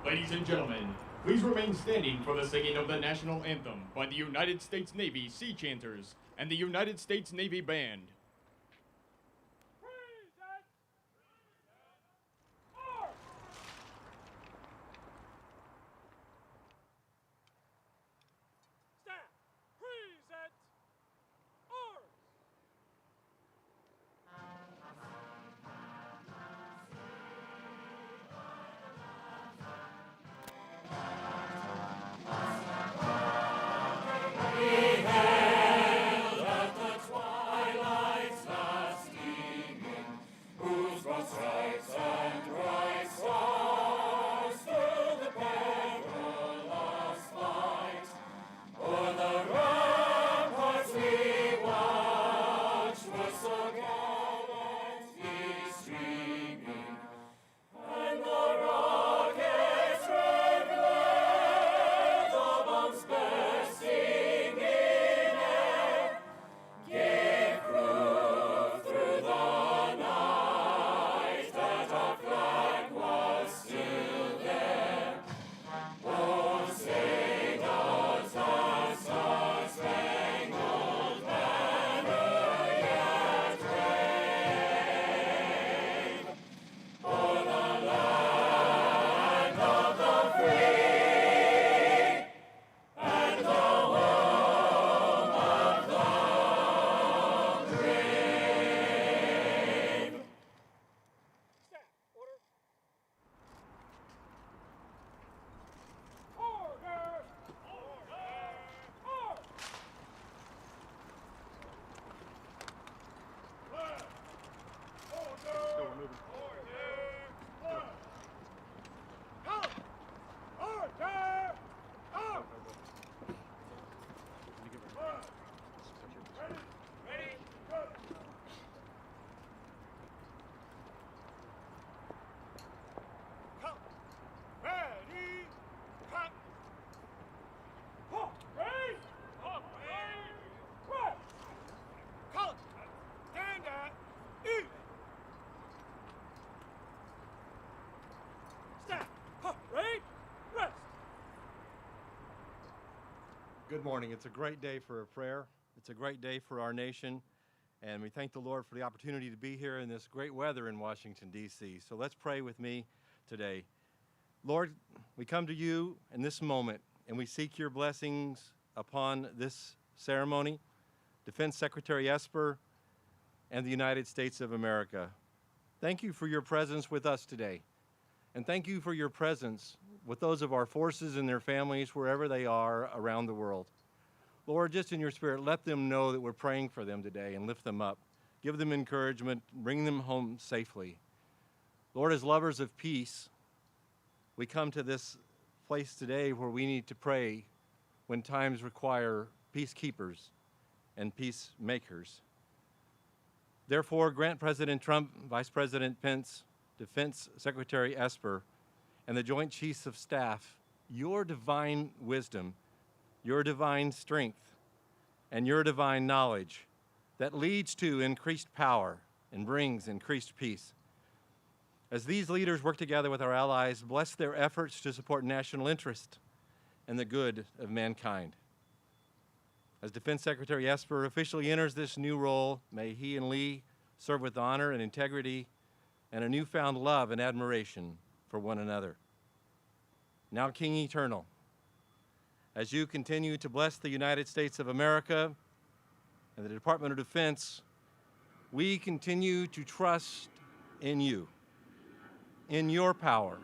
Ladies and gentlemen, please remain standing for the singing of the national anthem by the United States Navy Sea Chanters and the United States Navy Band. Good morning. It's a great day for a prayer. It's a great day for our nation, and we thank the Lord for the opportunity to be here in this great weather in Washington, D.C. So let's pray with me today. Lord, we come to you in this moment, and we seek your blessings upon this ceremony, Defense Secretary Esper, and the United States of America. Thank you for your presence with us today, and thank you for your presence with those of our forces and their families wherever they are around the world. Lord, just in your spirit, let them know that we're praying for them today and lift them up. Give them encouragement, bring them home safely. Lord, as lovers of peace, we come to this place today where we need to pray when times require peacekeepers and peacemakers. Therefore, grant President Trump, Vice President Pence, Defense Secretary Esper, and the Joint Chiefs of Staff your divine wisdom, your divine strength, and your divine knowledge that leads to increased power and brings increased peace. As these leaders work together with our allies, bless their efforts to support national interest and the good of mankind. As Defense Secretary Esper officially enters this new role, may he and Lee serve with honor and integrity and a newfound love and admiration for one another. Now, King Eternal, as you continue to bless the United States of America and the Department of Defense, we continue to trust in you, in your power,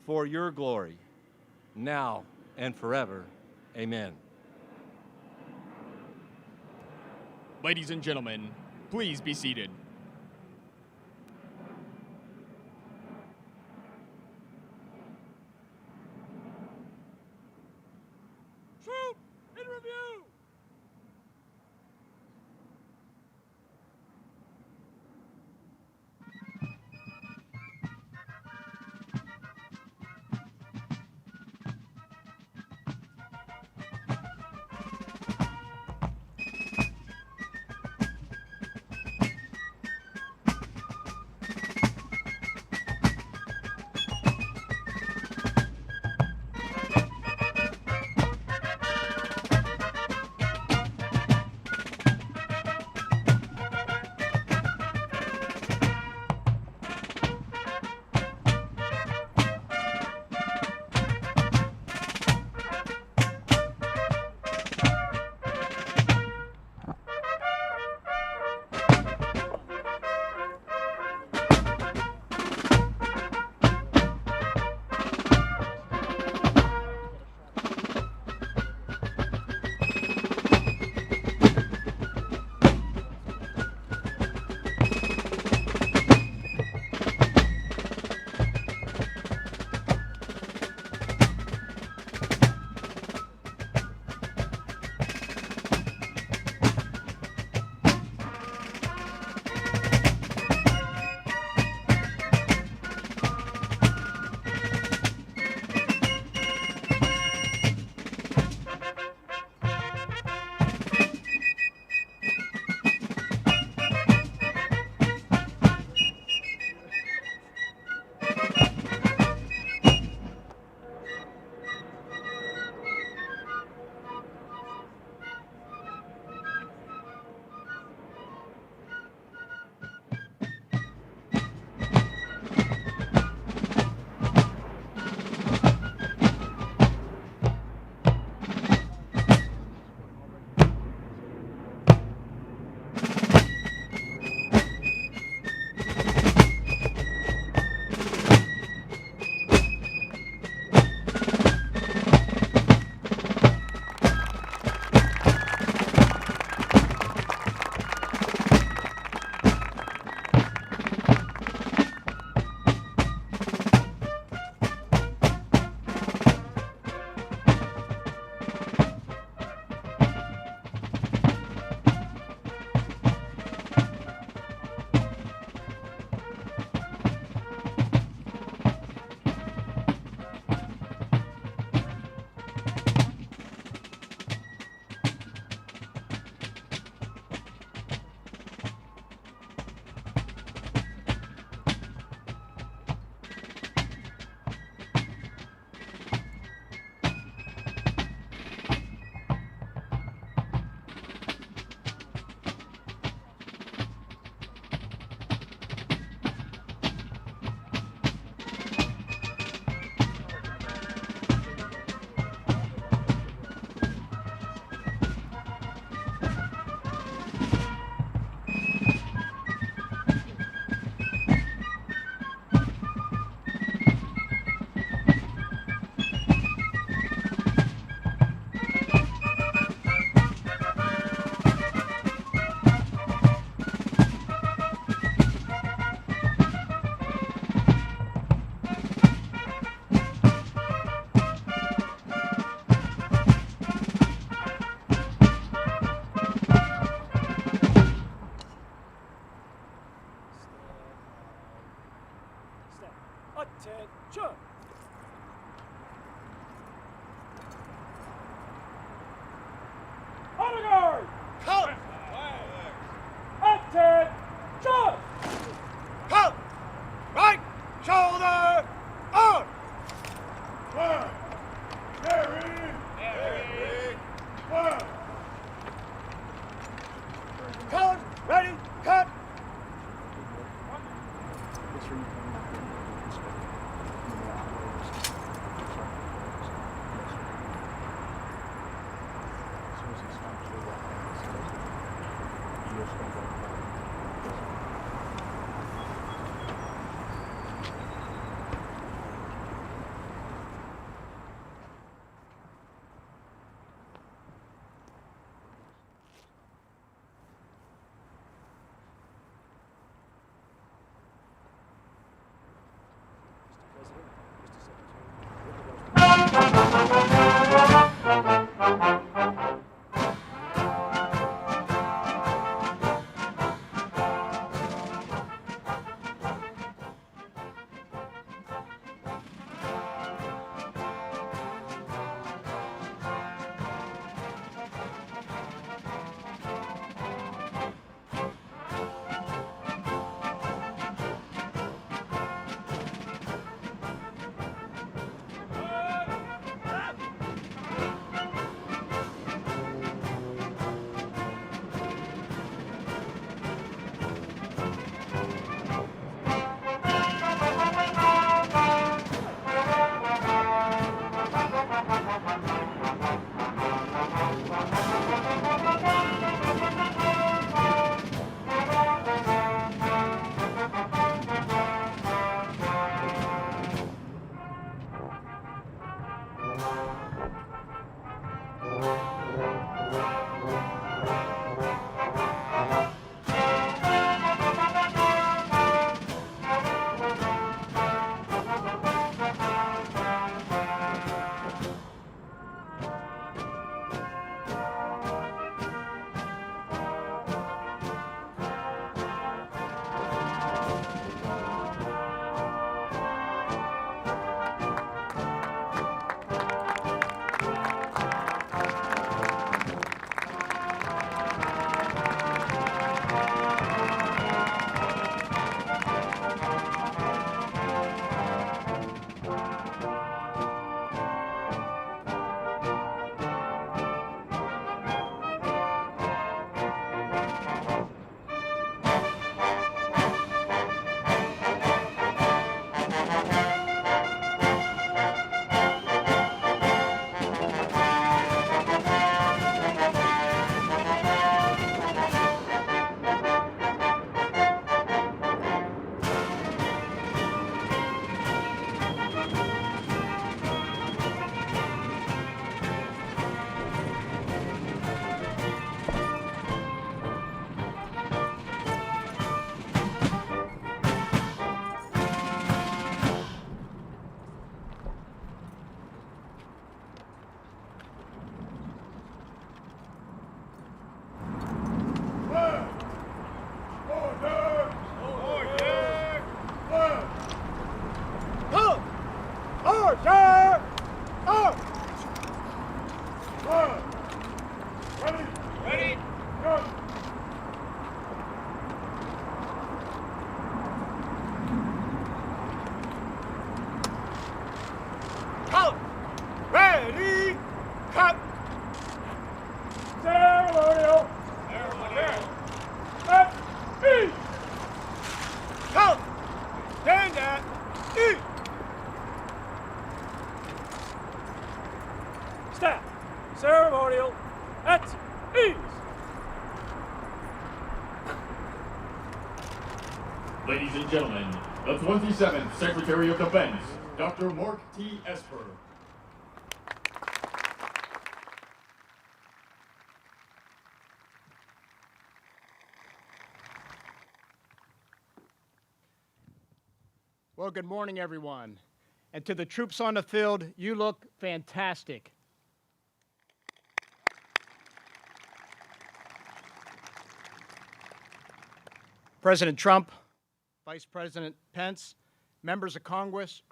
for your glory, now and forever. Amen. Ladies and gentlemen, please be seated. Troop in review! Ceremonial at ease. Ladies and gentlemen, the 27th Secretary of Defense, Dr. Mark T. Esper. Well, good morning, everyone. And to the troops on the field, you look fantastic. President Trump, Vice President Pence, members of Congress,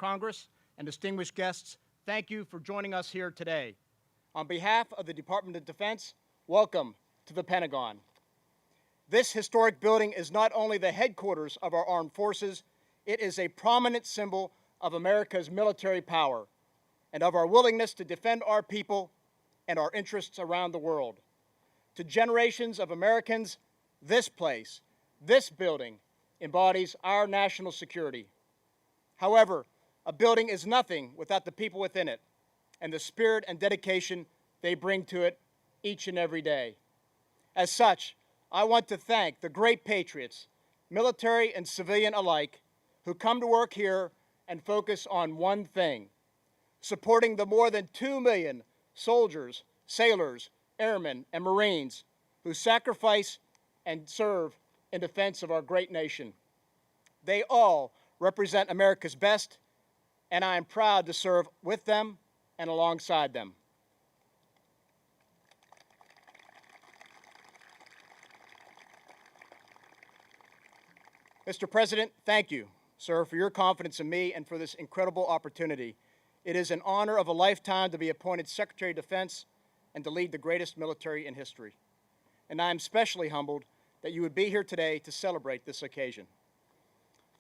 and distinguished guests, thank you for joining us here today. On behalf of the Department of Defense, welcome to the Pentagon. This historic building is not only the headquarters of our armed forces, it is a prominent symbol of America's military power and of our willingness to defend our people and our interests around the world. To generations of Americans, this place, this building, embodies our national security. However, a building is nothing without the people within it and the spirit and dedication they bring to it each and every day. As such, I want to thank the great patriots, military and civilian alike, who come to work here and focus on one thing: supporting the more than 2 million soldiers, sailors, airmen, and Marines who sacrifice and serve in defense of our great nation. They all represent America's best, and I am proud to serve with them and alongside them. Mr. President, thank you, sir, for your confidence in me and for this incredible opportunity. It is an honor of a lifetime to be appointed Secretary of Defense and to lead the greatest military in history. And I am especially humbled that you would be here today to celebrate this occasion.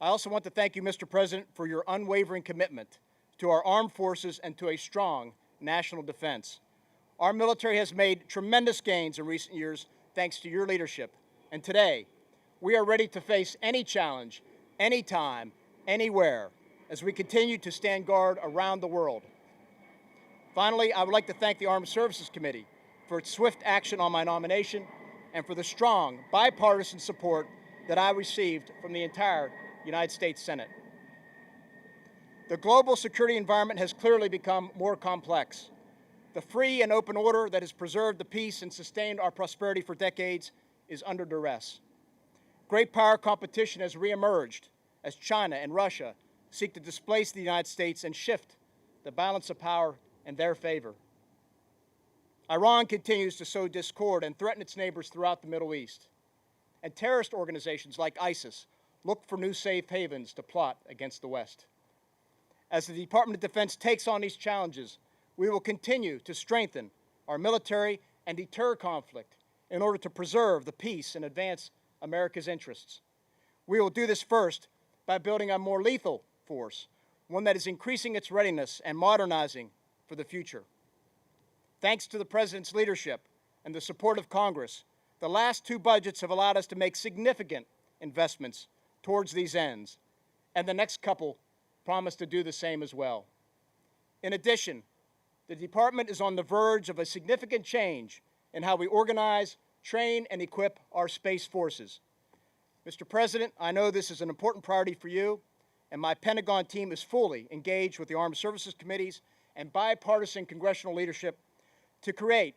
I also want to thank you, Mr. President, for your unwavering commitment to our armed forces and to a strong national defense. Our military has made tremendous gains in recent years thanks to your leadership. And today, we are ready to face any challenge, anytime, anywhere, as we continue to stand guard around the world. Finally, I would like to thank the Armed Services Committee for its swift action on my nomination and for the strong bipartisan support that I received from the entire United States Senate. The global security environment has clearly become more complex. The free and open order that has preserved the peace and sustained our prosperity for decades is under duress. Great power competition has reemerged as China and Russia seek to displace the United States and shift the balance of power in their favor. Iran continues to sow discord and threaten its neighbors throughout the Middle East. And terrorist organizations like ISIS look for new safe havens to plot against the West. As the Department of Defense takes on these challenges, we will continue to strengthen our military and deter conflict in order to preserve the peace and advance America's interests. We will do this first by building a more lethal force, one that is increasing its readiness and modernizing for the future. Thanks to the President's leadership and the support of Congress, the last two budgets have allowed us to make significant investments towards these ends, and the next couple promise to do the same as well. In addition, the Department is on the verge of a significant change in how we organize, train, and equip our space forces. Mr. President, I know this is an important priority for you, and my Pentagon team is fully engaged with the Armed Services Committees and bipartisan congressional leadership to create,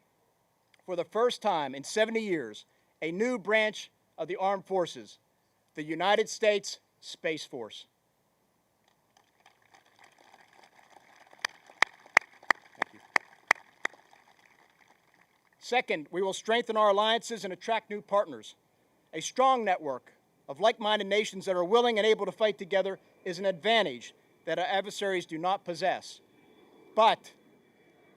for the first time in 70 years, a new branch of the Armed Forces, the United States Space Force. Thank you. Second, we will strengthen our alliances and attract new partners. A strong network of like-minded nations that are willing and able to fight together is an advantage that our adversaries do not possess. But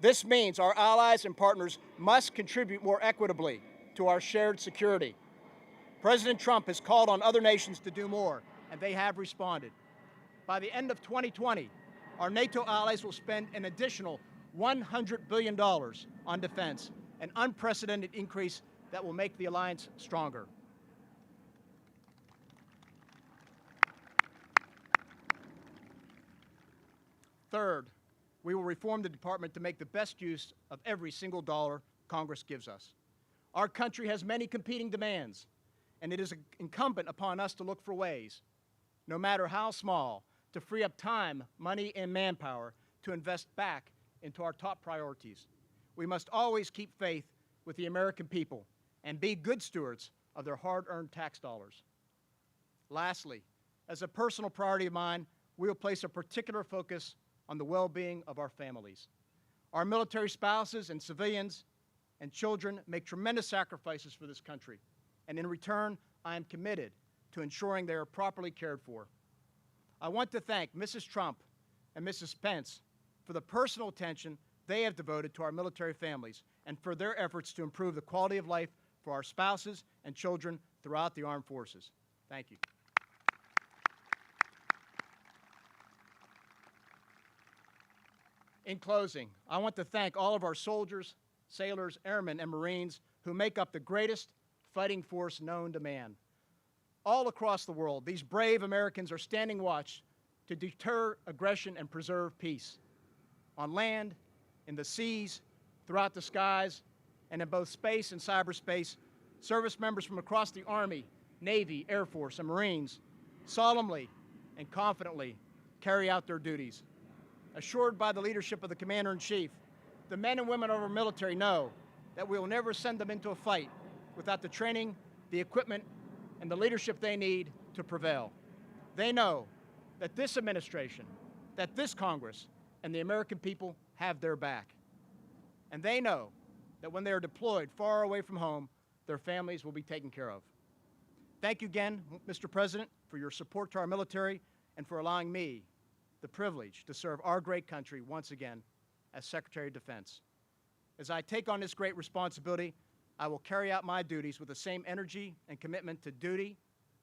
this means our allies and partners must contribute more equitably to our shared security. President Trump has called on other nations to do more, and they have responded. By the end of 2020, our NATO allies will spend an additional $100 billion on defense, an unprecedented increase that will make the alliance stronger. Third, we will reform the department to make the best use of every single dollar Congress gives us. Our country has many competing demands, and it is incumbent upon us to look for ways, no matter how small, to free up time, money, and manpower to invest back into our top priorities. We must always keep faith with the American people and be good stewards of their hard-earned tax dollars. Lastly, as a personal priority of mine, we will place a particular focus on the well-being of our families. Our military spouses and civilians and children make tremendous sacrifices for this country, and in return, I am committed to ensuring they are properly cared for. I want to thank Mrs. Trump and Mrs. Pence for the personal attention they have devoted to our military families and for their efforts to improve the quality of life for our spouses and children throughout the armed forces. Thank you. In closing, I want to thank all of our soldiers, sailors, airmen, and Marines who make up the greatest fighting force known to man. All across the world, these brave Americans are standing watch to deter aggression and preserve peace. On land, in the seas, throughout the skies, and in both space and cyberspace, service members from across the Army, Navy, Air Force, and Marines solemnly and confidently carry out their duties. Assured by the leadership of the Commander-in-Chief, the men and women of our military know that we will never send them into a fight without the training, the equipment, and the leadership they need to prevail. They know that this administration, that this Congress, and the American people have their back. And they know that when they are deployed far away from home, their families will be taken care of. Thank you again, Mr. President, for your support to our military and for allowing me the privilege to serve our great country once again as Secretary of Defense. As I take on this great responsibility, I will carry out my duties with the same energy and commitment to duty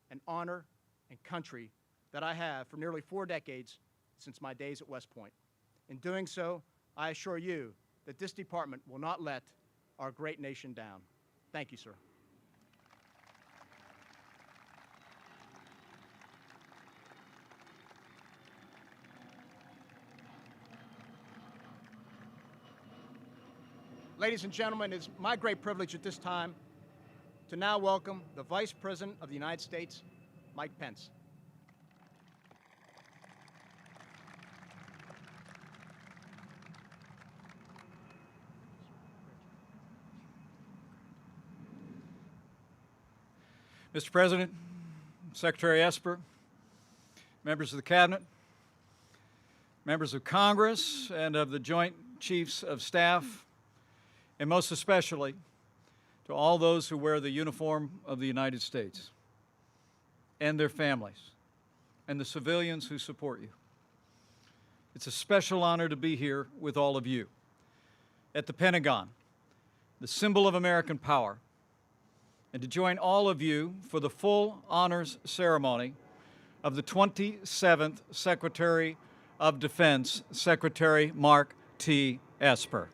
and honor and country that I have for nearly 4 decades since my days at West Point. In doing so, I assure you that this department will not let our great nation down. Thank you, sir. Ladies and gentlemen, it is my great privilege at this time to now welcome the Vice President of the United States, Mike Pence. Mr. President, Secretary Esper, members of the Cabinet, members of Congress and of the Joint Chiefs of Staff, and most especially to all those who wear the uniform of the United States and their families and the civilians who support you. It's a special honor to be here with all of you at the Pentagon, the symbol of American power, and to join all of you for the full honors ceremony of the 27th Secretary of Defense, Secretary Mark T. Esper.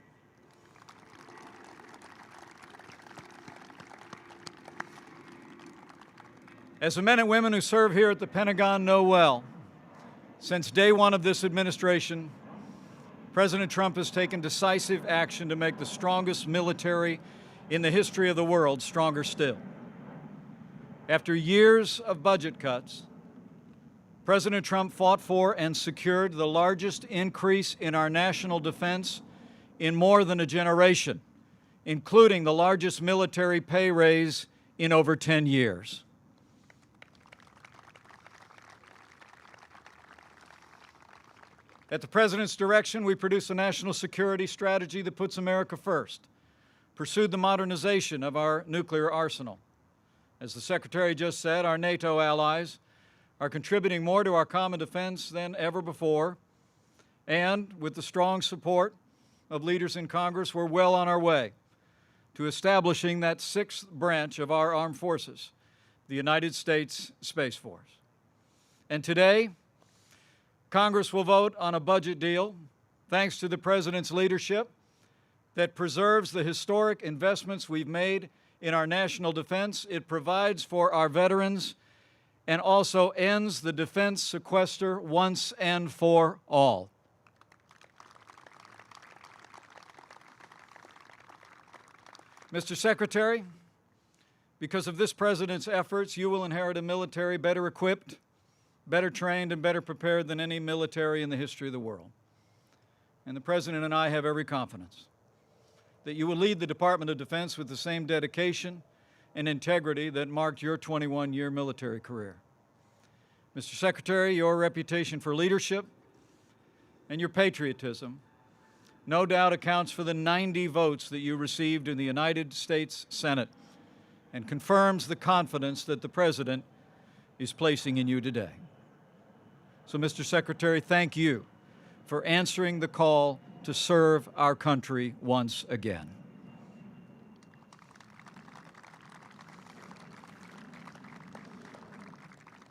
As the men and women who serve here at the Pentagon know well, since day one of this administration, President Trump has taken decisive action to make the strongest military in the history of the world stronger still. After years of budget cuts, President Trump fought for and secured the largest increase in our national defense in more than a generation, including the largest military pay raise in over 10 years. At the President's direction, we produced a national security strategy that puts America first, pursued the modernization of our nuclear arsenal. As the Secretary just said, our NATO allies are contributing more to our common defense than ever before, and with the strong support of leaders in Congress, we're well on our way to establishing that sixth branch of our armed forces, the United States Space Force. And today, Congress will vote on a budget deal, thanks to the President's leadership, that preserves the historic investments we've made in our national defense. It provides for our veterans and also ends the defense sequester once and for all. Mr. Secretary, because of this President's efforts, you will inherit a military better equipped, better trained, and better prepared than any military in the history of the world. And the President and I have every confidence that you will lead the Department of Defense with the same dedication and integrity that marked your 21-year military career. Mr. Secretary, your reputation for leadership and your patriotism no doubt accounts for the 90 votes that you received in the United States Senate and confirms the confidence that the President is placing in you today. So, Mr. Secretary, thank you for answering the call to serve our country once again.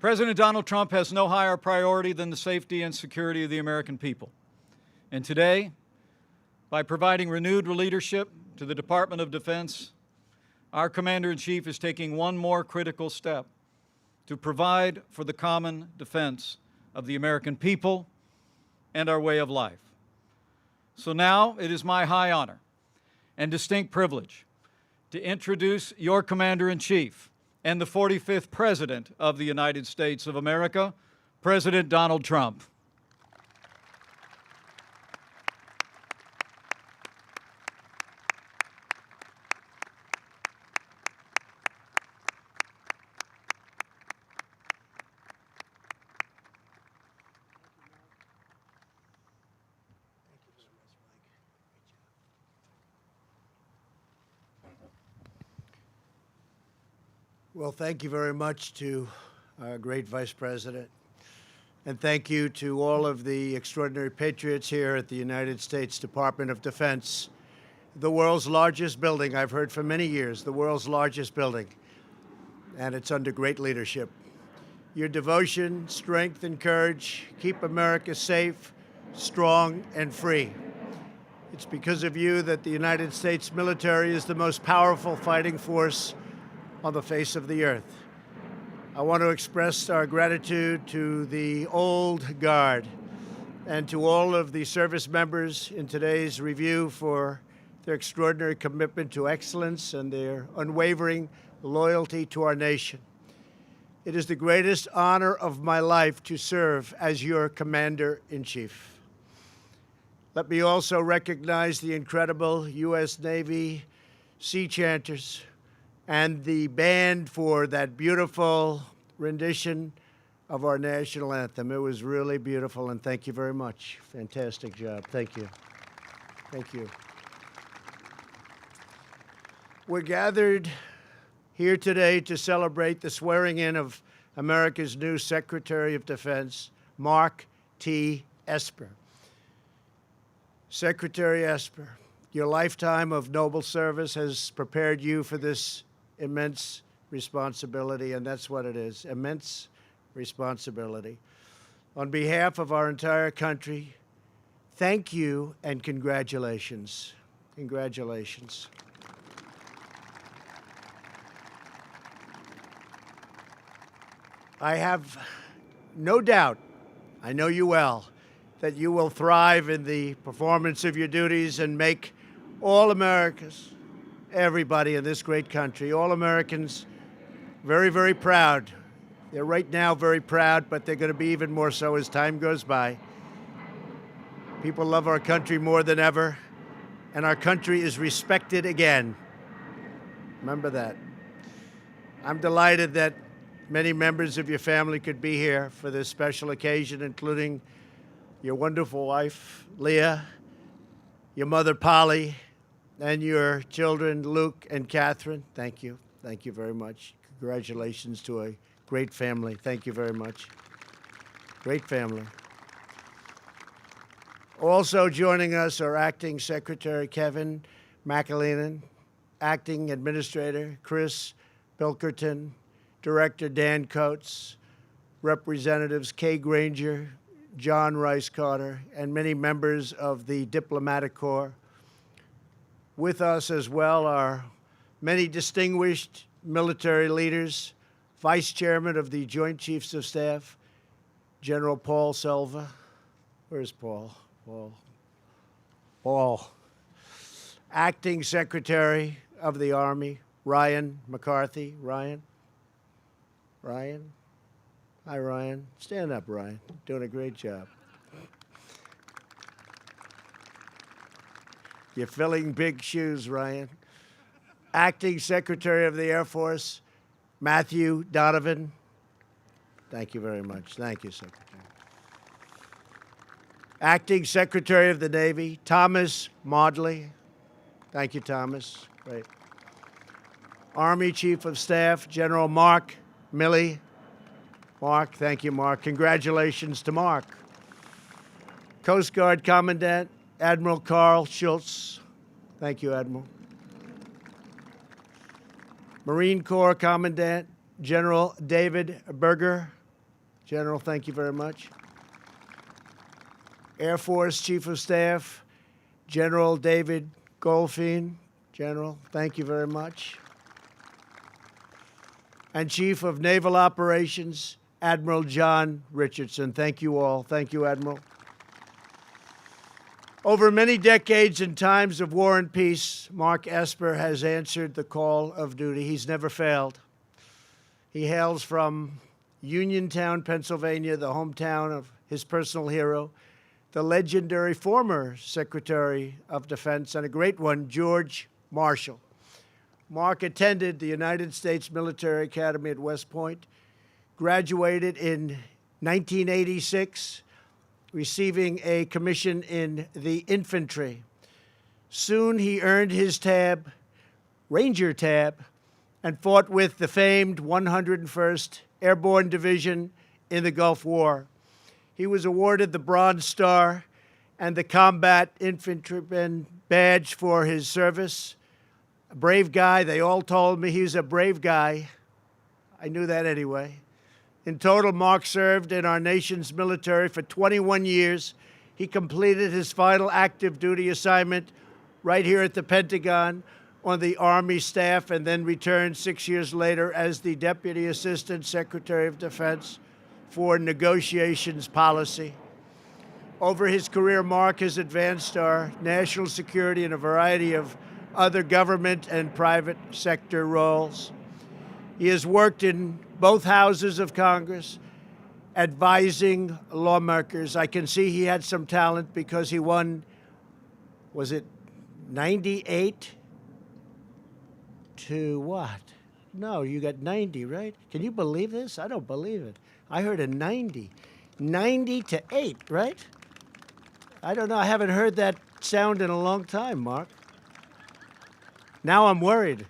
President Donald Trump has no higher priority than the safety and security of the American people. And today, by providing renewed leadership to the Department of Defense, our Commander-in-Chief is taking one more critical step to provide for the common defense of the American people and our way of life. So now it is my high honor and distinct privilege to introduce your Commander-in-Chief and the 45th President of the United States of America, President Donald Trump. Well, thank you very much to our great Vice President, and thank you to all of the extraordinary patriots here at the United States Department of Defense, the world's largest building. I've heard for many years, the world's largest building, and it's under great leadership. Your devotion, strength, and courage keep America safe, strong, and free. It's because of you that the United States military is the most powerful fighting force on the face of the earth. I want to express our gratitude to the old guard and to all of the service members in today's review for their extraordinary commitment to excellence and their unwavering loyalty to our nation. It is the greatest honor of my life to serve as your Commander-in-Chief. Let me also recognize the incredible U.S. Navy sea chanters, and the band for that beautiful rendition of our national anthem. It was really beautiful, and thank you very much. Fantastic job. Thank you. Thank you. We're gathered here today to celebrate the swearing in of America's new Secretary of Defense, Mark T. Esper. Secretary Esper, your lifetime of noble service has prepared you for this immense responsibility, and that's what it is, immense responsibility. On behalf of our entire country, thank you and congratulations. Congratulations. I have no doubt, I know you well, that you will thrive in the performance of your duties and make all Americans, everybody in this great country, all Americans, very, very proud. They're right now very proud, but they're going to be even more so as time goes by. People love our country more than ever, and our country is respected again. Remember that. I'm delighted that many members of your family could be here for this special occasion, including your wonderful wife, Leah, your mother, Polly, and your children, Luke and Catherine. Thank you. Thank you very much. Congratulations to a great family. Thank you very much. Great family. Also joining us are Acting Secretary Kevin McAleenan, Acting Administrator Chris Pilkerton, Director Dan Coates, Representatives Kay Granger, John Rice Carter, and many members of the Diplomatic Corps. With us as well are many distinguished military leaders, Vice Chairman of the Joint Chiefs of Staff, General Paul Selva. Where's Paul? Paul. Acting Secretary of the Army, Ryan McCarthy. Ryan? Hi, Ryan. Stand up, Ryan. Doing a great job. You're filling big shoes, Ryan. Acting Secretary of the Air Force, Matthew Donovan. Thank you very much. Thank you, Secretary. Acting Secretary of the Navy, Thomas Maudley. Thank you, Thomas. Great. Army Chief of Staff, General Mark Milley. Mark, thank you, Mark. Congratulations to Mark. Coast Guard Commandant, Admiral Carl Schultz. Thank you, Admiral. Marine Corps Commandant, General David Berger. General, thank you very much. Air Force Chief of Staff, General David Goldfein. General, thank you very much. And Chief of Naval Operations, Admiral John Richardson. Thank you all. Thank you, Admiral. Over many decades in times of war and peace, Mark Esper has answered the call of duty. He's never failed. He hails from Uniontown, Pennsylvania, the hometown of his personal hero, the legendary former Secretary of Defense, and a great one, George Marshall. Mark attended the United States Military Academy at West Point, graduated in 1986, receiving a commission in the infantry. Soon he earned his tab, Ranger tab, and fought with the famed 101st Airborne Division in the Gulf War. He was awarded the Bronze Star and the Combat Infantryman Badge for his service. A brave guy. They all told me he was a brave guy. I knew that anyway. In total, Mark served in our nation's military for 21 years. He completed his final active duty assignment right here at the Pentagon on the Army staff, and then returned 6 years later as the Deputy Assistant Secretary of Defense for Negotiations Policy. Over his career, Mark has advanced our national security in a variety of other government and private sector roles. He has worked in both houses of Congress, advising lawmakers. I can see he had some talent because he won, was it 98 to what? No, you got 90, right? Can you believe this? I don't believe it. I heard a 90. 90 to 8, right? I don't know. I haven't heard that sound in a long time, Mark. Now I'm worried.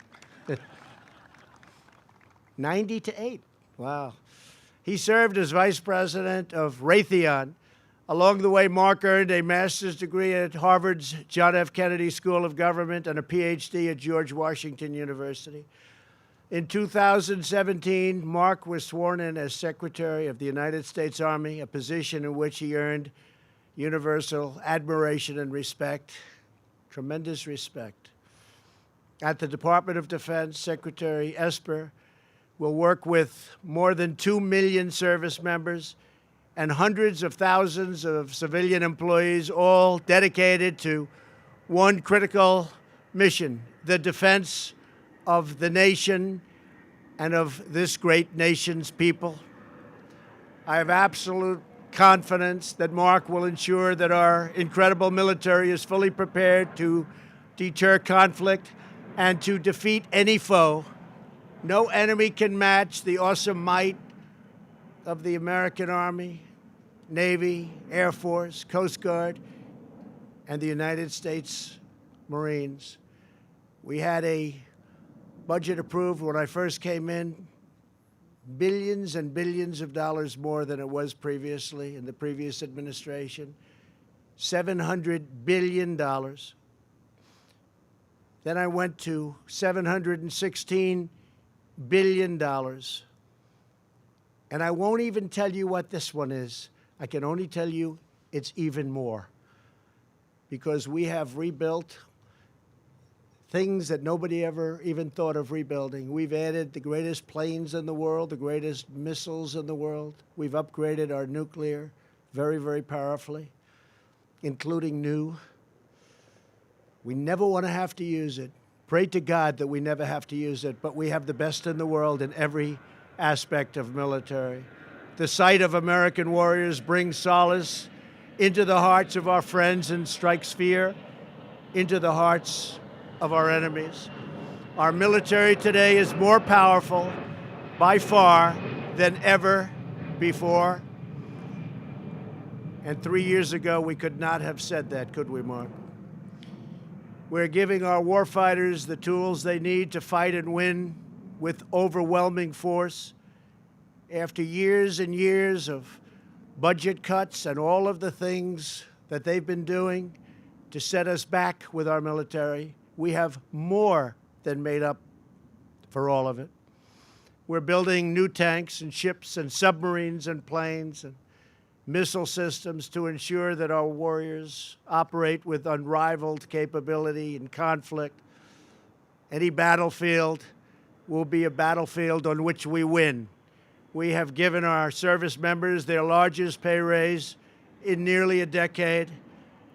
90 to 8. Wow. He served as vice president of Raytheon. Along the way, Mark earned a master's degree at Harvard's John F. Kennedy School of Government and a PhD at George Washington University. In 2017, Mark was sworn in as Secretary of the United States Army, a position in which he earned universal admiration and respect, tremendous respect. At the Department of Defense, Secretary Esper will work with more than 2 million service members and hundreds of thousands of civilian employees, all dedicated to one critical mission: the defense of the nation and of this great nation's people. I have absolute confidence that Mark will ensure that our incredible military is fully prepared to deter conflict and to defeat any foe. No enemy can match the awesome might of the American Army, Navy, Air Force, Coast Guard, and the United States Marines. We had a budget approved when I first came in, billions and billions of dollars more than it was previously in the previous administration, $700 billion. Then I went to $716 billion. And I won't even tell you what this one is. I can only tell you it's even more, because we have rebuilt things that nobody ever even thought of rebuilding. We've added the greatest planes in the world, the greatest missiles in the world. We've upgraded our nuclear very, very powerfully, including new. We never want to have to use it. Pray to God that we never have to use it, but we have the best in the world in every aspect of military. The sight of American warriors brings solace into the hearts of our friends and strikes fear into the hearts of our enemies. Our military today is more powerful by far than ever before. And 3 years ago, we could not have said that, could we, Mark? We're giving our warfighters the tools they need to fight and win with overwhelming force. After years and years of budget cuts and all of the things that they've been doing to set us back with our military, we have more than made up for all of it. We're building new tanks and ships and submarines and planes and missile systems to ensure that our warriors operate with unrivaled capability in conflict. Any battlefield will be a battlefield on which we win. We have given our service members their largest pay raise in nearly a decade.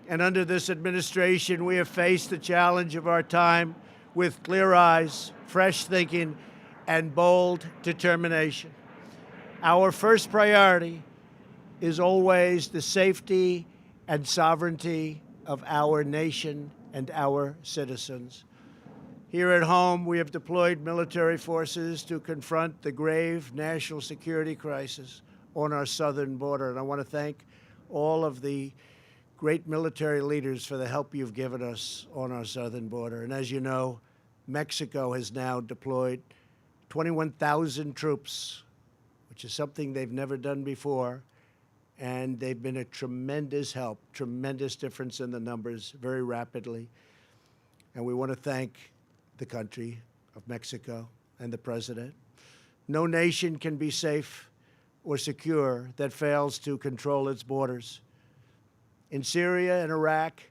And under this administration, we have faced the challenge of our time with clear eyes, fresh thinking, and bold determination. Our first priority is always the safety and sovereignty of our nation and our citizens. Here at home, we have deployed military forces to confront the grave national security crisis on our southern border. And I want to thank all of the great military leaders for the help you've given us on our southern border. And as you know, Mexico has now deployed 21,000 troops, which is something they've never done before. And they've been a tremendous help, tremendous difference in the numbers very rapidly. And we want to thank the country of Mexico and the president. No nation can be safe or secure that fails to control its borders. In Syria and Iraq,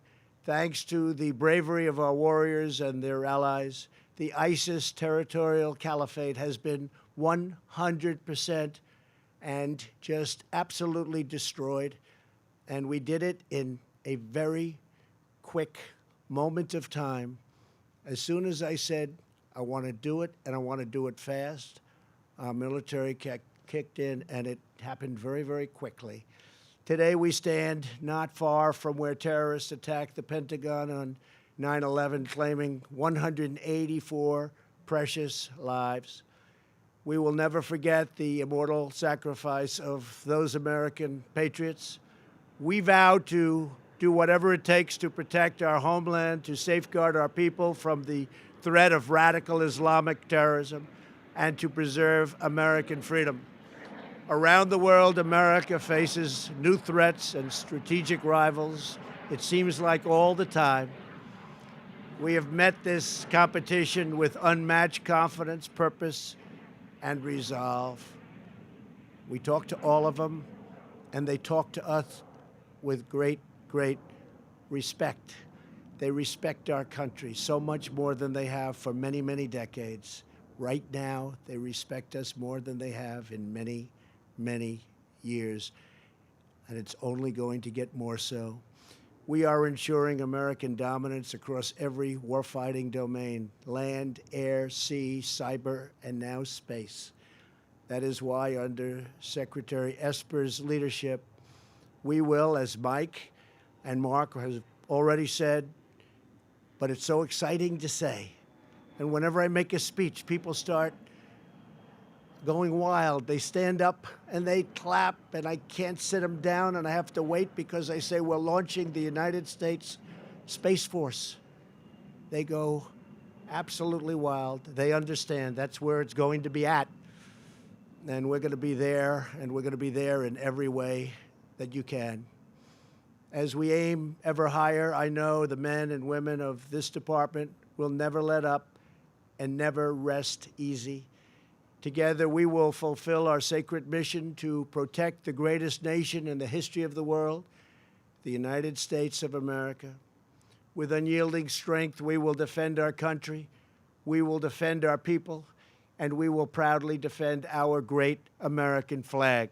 thanks to the bravery of our warriors and their allies, the ISIS territorial caliphate has been 100% and just absolutely destroyed. And we did it in a very quick moment of time. As soon as I said, I want to do it, and I want to do it fast, our military kicked in, and it happened very, very quickly. Today, we stand not far from where terrorists attacked the Pentagon on 9/11, claiming 184 precious lives. We will never forget the immortal sacrifice of those American patriots. We vow to do whatever it takes to protect our homeland, to safeguard our people from the threat of radical Islamic terrorism, and to preserve American freedom. Around the world, America faces new threats and strategic rivals, it seems like all the time. We have met this competition with unmatched confidence, purpose, and resolve. We talk to all of them, and they talk to us with great, great respect. They respect our country so much more than they have for many, many decades. Right now, they respect us more than they have in many, many years, and it's only going to get more so. We are ensuring American dominance across every warfighting domain: land, air, sea, cyber, and now space. That is why, under Secretary Esper's leadership, we will, as Mike and Mark has already said, but it's so exciting to say, and whenever I make a speech, people start going wild. They stand up and they clap, and I can't sit them down, and I have to wait because they say we're launching the United States Space Force. They go absolutely wild. They understand that's where it's going to be at, and we're going to be there, and we're going to be there in every way that you can. As we aim ever higher, I know the men and women of this department will never let up and never rest easy. Together, we will fulfill our sacred mission to protect the greatest nation in the history of the world, the United States of America. With unyielding strength, we will defend our country, we will defend our people, and we will proudly defend our great American flag.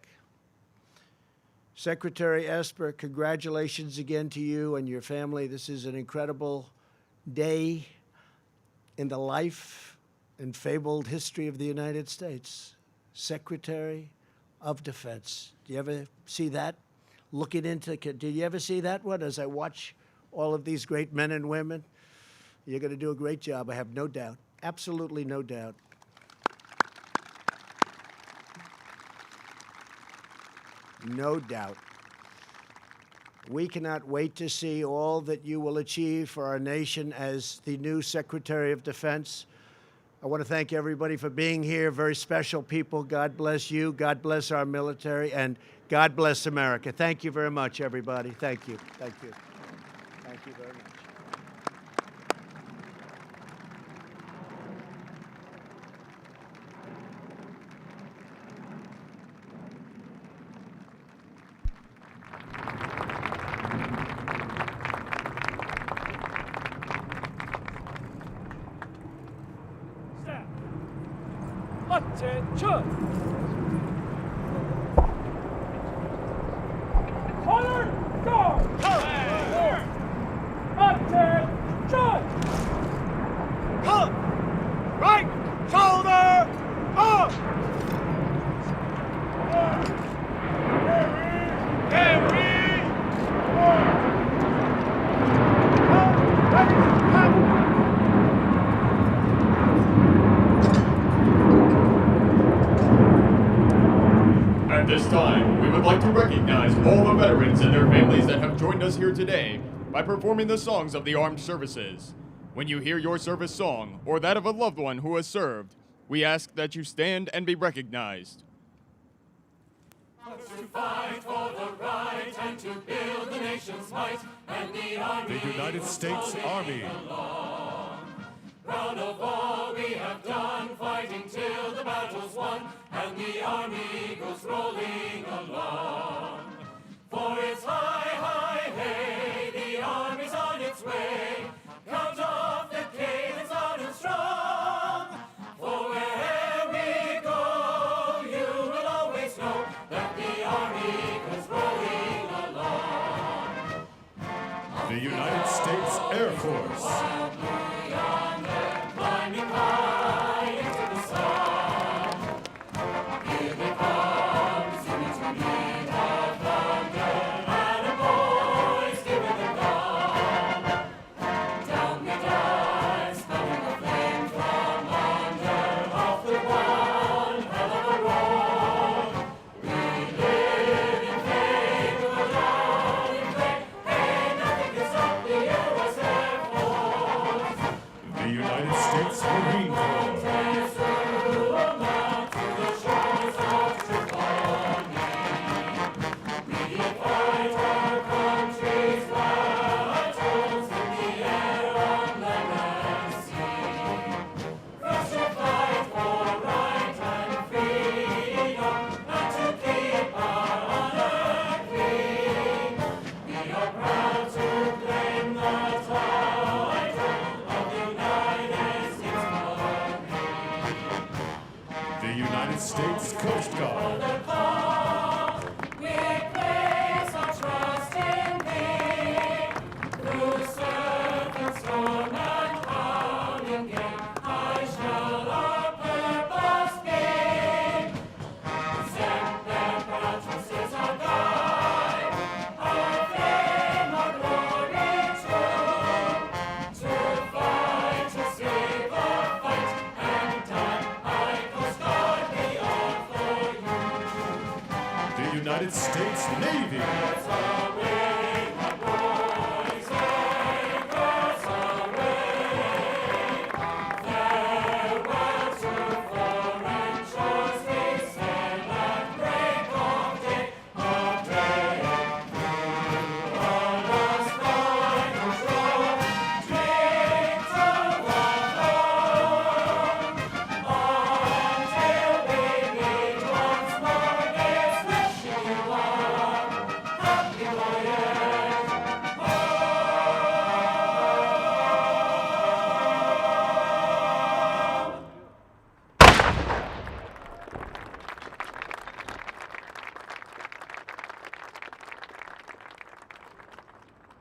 Secretary Esper, congratulations again to you and your family. This is an incredible day in the life and fabled history of the United States. Secretary of Defense. Do you ever see that? Looking into, did you ever see that one as I watch all of these great men and women? You're going to do a great job, I have no doubt. Absolutely no doubt. No doubt. We cannot wait to see all that you will achieve for our nation as the new Secretary of Defense. I want to thank everybody for being here. Very special people. God bless you. God bless our military. And God bless America. Thank you very much, everybody. Thank you. Thank you. Thank you very much. Attention! Color guard! Attention! Come! Right shoulder up! At this time, we would like to recognize all the veterans and their families that have joined us here today by performing the songs of the armed services. When you hear your service song or that of a loved one who has served, we ask that you stand and be recognized. To fight for the right and to build the nation's might, and the Army, the United States Army. Proud of all we have done, fighting till the battle's won, and the Army goes rolling along. For it's high, high, hey, the Army's on its way. Count off the cadence loud and strong. For wherever we go, you will always know that the Army goes rolling along. The United States Air Force. Climbing high into the sun. Here they come, singing to beat of thunder, and a voice giving them dawn. Down they dive, smelling the flame from on United States Coast Guard. We place our trust in thee. Through surf and storm and howling gale, high shall our purpose be. Semper Patris is our guide, our fame, our glory true. To fight, to save or fight, and die, high Coast Guard we are for you. The United States Navy. Anchors away, my boys, anchors away. Farewell to foreign shores, we sail at break of day, of day. Through our last final shore, drink to our home. Until we meet once more, is wishing you a happy voyage home.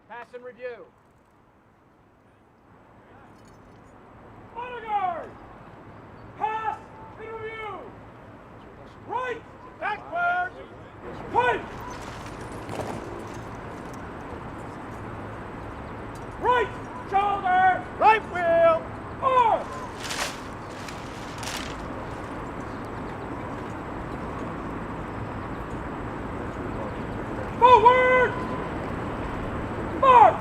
Pass and review. Honor guard! Pass and review! Right! Backward! Fight! Right shoulder! Right wheel! Arm! Forward! March!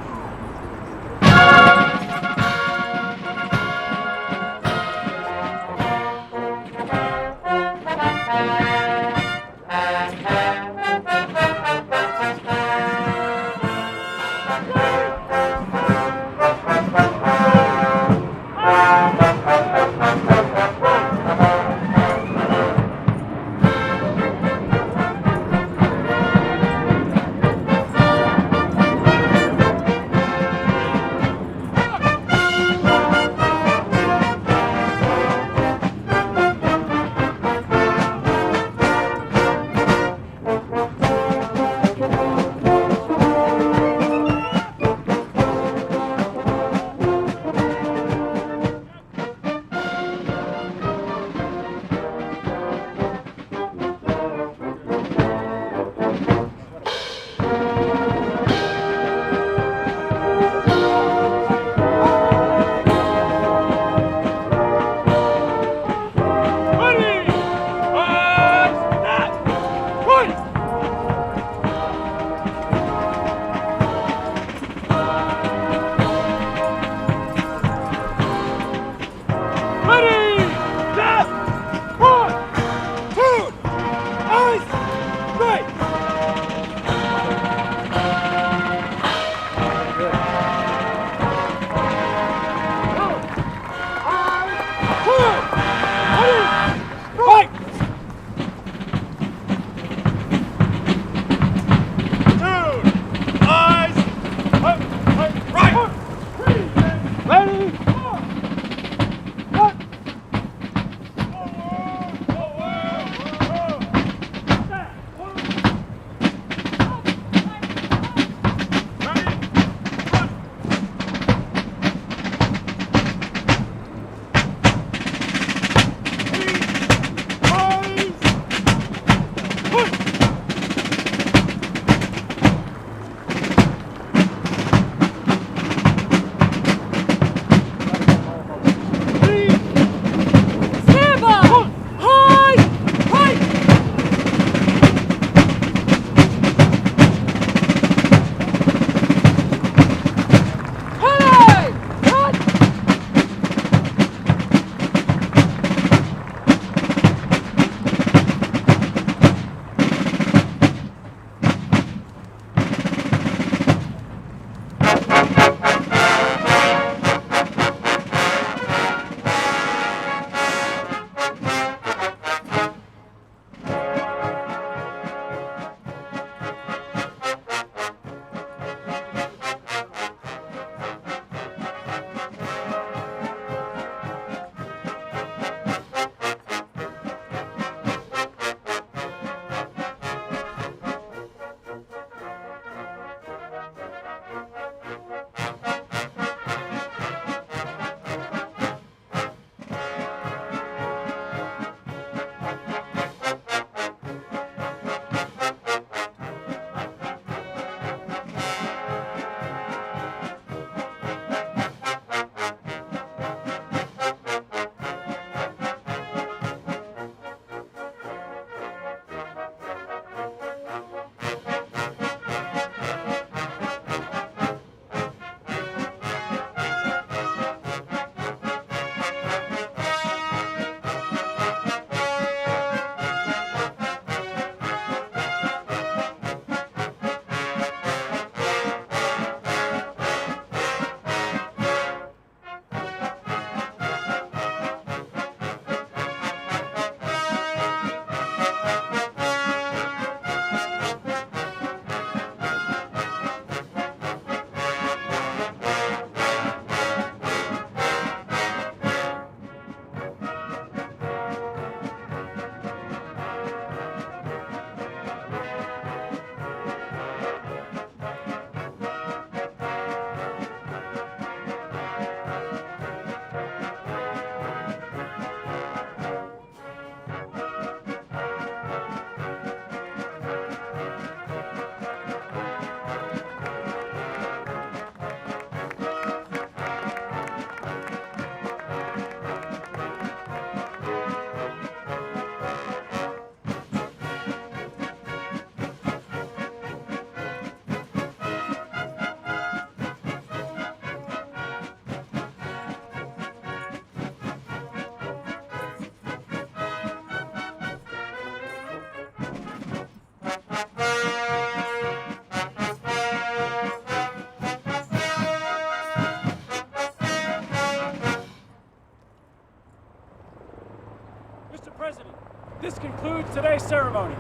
This concludes today's ceremony.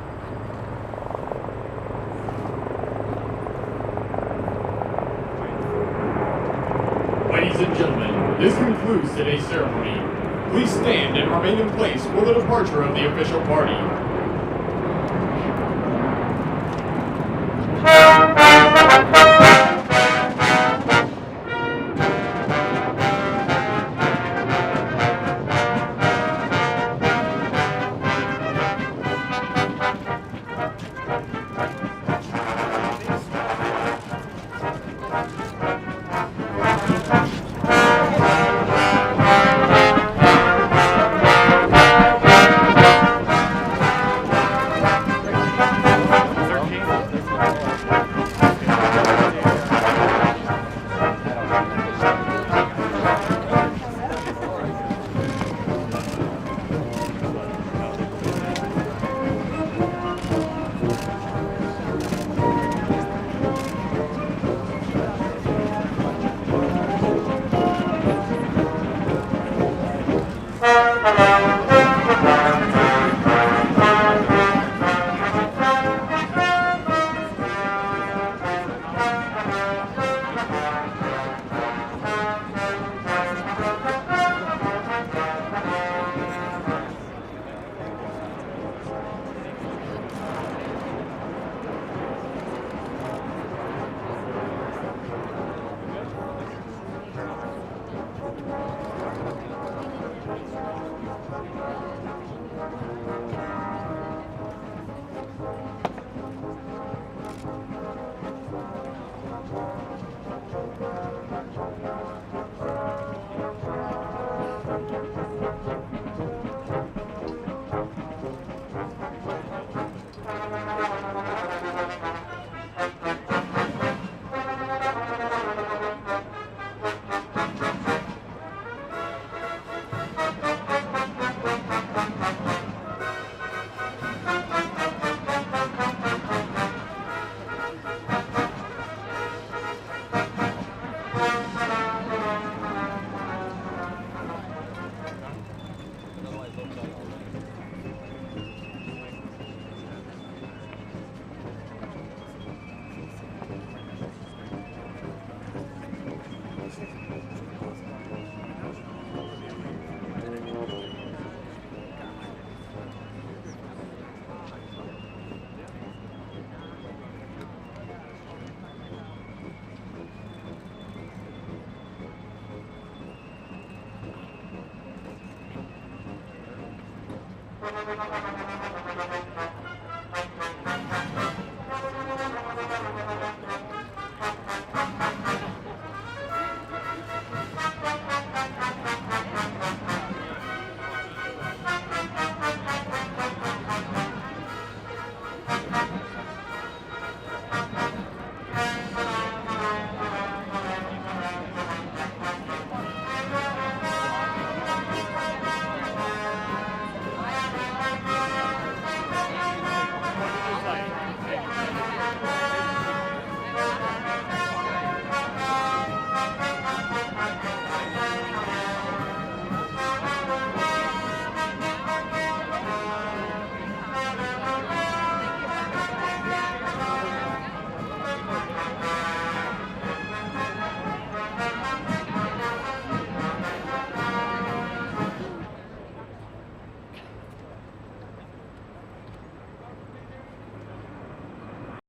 Ladies and gentlemen, this concludes today's ceremony. Please stand and remain in place for the departure of the official party.